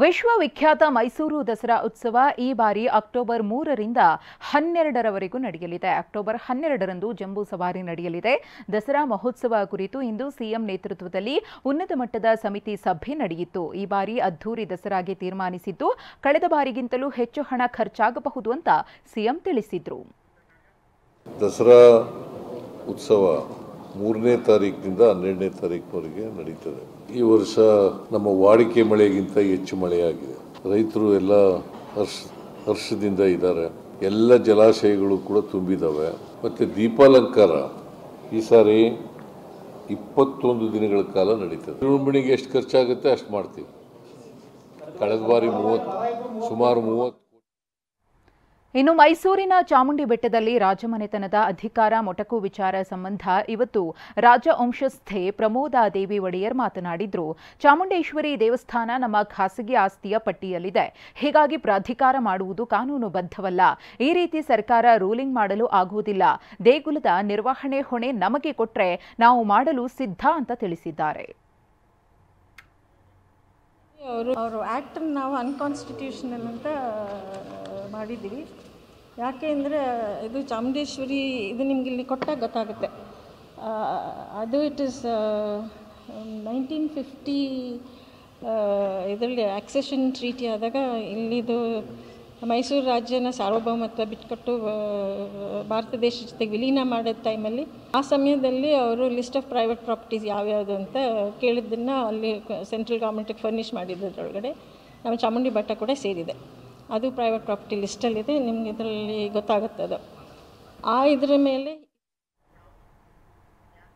ವಿಶ್ವವಿಖ್ಯಾತ ಮೈಸೂರು ದಸರಾ ಉತ್ಸವ ಈ ಬಾರಿ ಅಕ್ಟೋಬರ್ 3ರಿಂದ 12ರವರೆಗೂ ನಡೆಯಲಿದೆ. ಅಕ್ಟೋಬರ್ 12ರಂದು ಜಂಬೂ ಸವಾರಿ ನಡೆಯಲಿದೆ. ದಸರಾ ಮಹೋತ್ಸವ ಕುರಿತು ಇಂದು ಸಿಎಂ ನೇತೃತ್ವದಲ್ಲಿ ಉನ್ನತ ಮಟ್ಟದ ಸಮಿತಿ ಸಭೆ ನಡೆಯಿತು. ಈ ಬಾರಿ ಅದ್ದೂರಿ ದಸರಾಗೆ ತೀರ್ಮಾನಿಸಿದ್ದು, ಕಳೆದ ಬಾರಿಗಿಂತಲೂ ಹೆಚ್ಚು ಹಣ ಖರ್ಚಾಗಬಹುದು ಅಂತ ಸಿಎಂ ತಿಳಿಸಿದರು. ದಸರಾ ಉತ್ಸವ 3ನೇ ತಾರೀಕಿನಿಂದ 12ನೇ ತಾರೀಕಿನವರೆಗೆ ನಡೀತದೆ. ಈ ವರ್ಷ ನಮ್ಮ ವಾಡಿಕೆ ಮಳೆಗಿಂತ ಹೆಚ್ಚು ಮಳೆಯಾಗಿದೆ. ರೈತರು ಎಲ್ಲ ಹರ್ಷದಿಂದ ಇದ್ದಾರೆ. ಎಲ್ಲ ಜಲಾಶಯಗಳು ಕೂಡ ತುಂಬಿದಾವೆ. ಮತ್ತು ದೀಪಾಲಂಕಾರ ಈ ಸಾರಿ 21 ದಿನಗಳ ಕಾಲ ನಡೀತದೆ. ವಿಜೃಂಭಣೆಗೆ ಎಷ್ಟು ಖರ್ಚಾಗುತ್ತೆ ಅಷ್ಟು ಮಾಡ್ತೀವಿ. ಕಳೆದ ಬಾರಿ ಸುಮಾರು 30. ಇನ್ನು ಮೈಸೂರಿನ ಚಾಮುಂಡಿ ಬೆಟ್ಟದಲ್ಲಿ ರಾಜಮನೆತನದ ಅಧಿಕಾರ ಮೊಟಕು ವಿಚಾರ ಸಂಬಂಧ ಇವತ್ತು ರಾಜವಂಶಸ್ಥೆ ಪ್ರಮೋದಾದೇವಿ ಒಡೆಯರ್ ಮಾತನಾಡಿದ್ರು. ಚಾಮುಂಡೇಶ್ವರಿ ದೇವಸ್ಥಾನ ನಮ್ಮ ಖಾಸಗಿ ಆಸ್ತಿಯ ಪಟ್ಟಿಯಲ್ಲಿದೆ. ಹೀಗಾಗಿ ಪ್ರಾಧಿಕಾರ ಮಾಡುವುದು ಕಾನೂನುಬದ್ಧವಲ್ಲ. ಈ ರೀತಿ ಸರ್ಕಾರ ರೂಲಿಂಗ್ ಮಾಡಲು ಆಗುವುದಿಲ್ಲ. ದೇಗುಲದ ನಿರ್ವಹಣೆ ಹೊಣೆ ನಮಗೆ ಕೊಟ್ರೆ ನಾವು ಮಾಡಲು ಸಿದ್ಧ ಅಂತ ತಿಳಿಸಿದ್ದಾರೆ. ಅವರು ಆ್ಯಕ್ಟನ್ನು ನಾವು ಅನ್ಕಾನ್ಸ್ಟಿಟ್ಯೂಷನಲ್ ಅಂತ ಮಾಡಿದ್ದೀವಿ. ಯಾಕೆ ಅಂದರೆ ಇದು ಚಾಮುಂಡೇಶ್ವರಿ ಇದು ನಿಮ್ಗೆ ಇಲ್ಲಿ ಕೊಟ್ಟಾಗ ಗೊತ್ತಾಗುತ್ತೆ. ಅದು ಇಟ್ ಈಸ್ 1950 ಇದರಲ್ಲಿ ಆಕ್ಸೆಷನ್ ಟ್ರೀಟಿ ಆದಾಗ ಇಲ್ಲಿದು ಮೈಸೂರು ರಾಜ್ಯನ ಸಾರ್ವಭೌಮತ್ವ ಬಿಟ್ಕೊಟ್ಟು ಭಾರತ ದೇಶ ಜೊತೆಗೆ ವಿಲೀನ ಮಾಡೋ ಟೈಮಲ್ಲಿ ಆ ಸಮಯದಲ್ಲಿ ಅವರು ಲಿಸ್ಟ್ ಆಫ್ ಪ್ರೈವೇಟ್ ಪ್ರಾಪರ್ಟೀಸ್ ಯಾವ್ಯಾವುದು ಅಂತ ಕೇಳಿದ್ದನ್ನು ಅಲ್ಲಿ ಸೆಂಟ್ರಲ್ ಗೌರ್ಮೆಂಟಿಗೆ ಫರ್ನಿಷ್ ಮಾಡಿದ್ದರೊಳಗಡೆ ನಮ್ಮ ಚಾಮುಂಡಿ ಬೆಟ್ಟ ಕೂಡ ಸೇರಿದೆ. ಅದು ಪ್ರೈವೇಟ್ ಪ್ರಾಪರ್ಟಿ ಲಿಸ್ಟಲ್ಲಿದೆ. ನಿಮ್ಗೆ ಇದರಲ್ಲಿ ಗೊತ್ತಾಗುತ್ತದೆ. ಇದರ ಮೇಲೆ